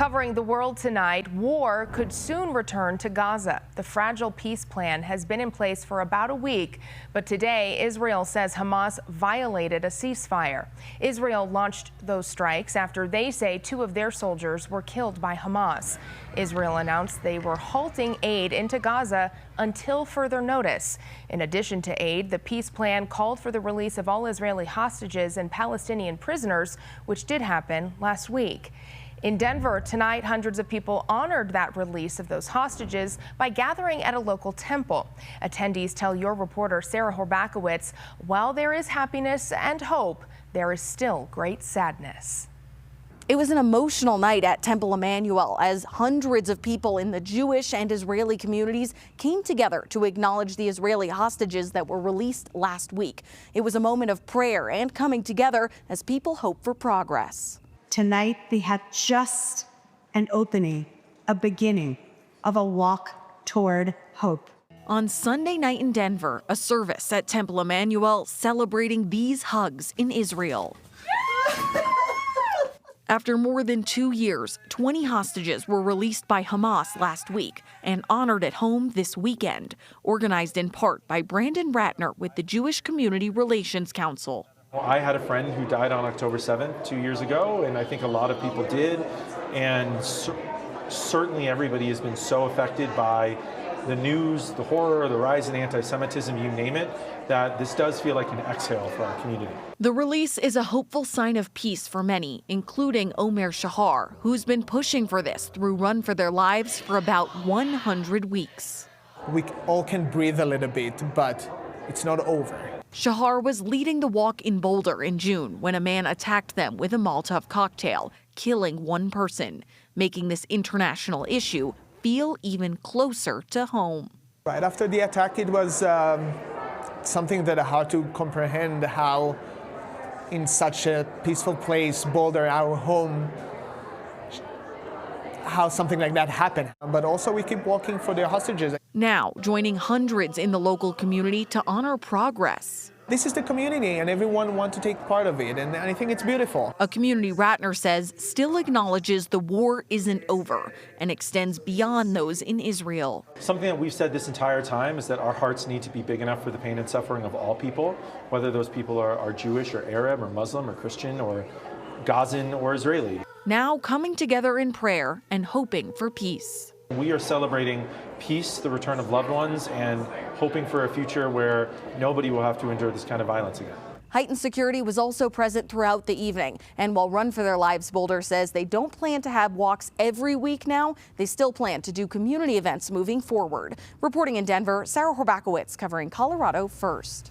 Covering the world tonight, war could soon return to Gaza. The fragile peace plan has been in place for about a week, but today Israel says Hamas violated a ceasefire. Israel launched those strikes after they say 2 of their soldiers were killed by Hamas. Israel announced they were halting aid into Gaza until further notice. In addition to aid, the peace plan called for the release of all Israeli hostages and Palestinian prisoners, which did happen last week. In Denver tonight, hundreds of people honored that release of those hostages by gathering at a local temple. Attendees tell your reporter Sarah Horbakowitz, while there is happiness and hope, there is still great sadness. It was an emotional night at Temple Emmanuel as hundreds of people in the Jewish and Israeli communities came together to acknowledge the Israeli hostages that were released last week. It was a moment of prayer and coming together as people hope for progress. Tonight, they had just an opening, a beginning of a walk toward hope. On Sunday night in Denver, a service at Temple Emmanuel celebrating these hugs in Israel. After more than 2 years, 20 hostages were released by Hamas last week and honored at home this weekend, organized in part by Brandon Ratner with the Jewish Community Relations Council. I had a friend who died on October 7th 2 years ago, and I think a lot of people did. And certainly everybody has been so affected by the news, the horror, the rise in anti-Semitism, you name it, that this does feel like an exhale for our community. The release is a hopeful sign of peace for many, including Omer Shahar, who's been pushing for this through Run for Their Lives for about 100 weeks. We all can breathe a little bit, but it's not over. Shahar was leading the walk in Boulder in June when a man attacked them with a Molotov cocktail, killing 1 person, making this international issue feel even closer to home. Right after the attack, it was something that I had to comprehend how in such a peaceful place, Boulder, our home, how something like that happened. But also we keep walking for the hostages. Now joining hundreds in the local community to honor progress. This is the community and everyone wants to take part of it, and I think it's beautiful. A community Ratner says still acknowledges the war isn't over and extends beyond those in Israel. Something that we've said this entire time is that our hearts need to be big enough for the pain and suffering of all people, whether those people are Jewish or Arab or Muslim or Christian or Gazan or Israeli. Now coming together in prayer and hoping for peace. We are celebrating peace, the return of loved ones, and hoping for a future where nobody will have to endure this kind of violence again. Heightened security was also present throughout the evening. And while Run for Their Lives Boulder says they don't plan to have walks every week now, they still plan to do community events moving forward. Reporting in Denver, Sarah Horbakowitz covering Colorado First.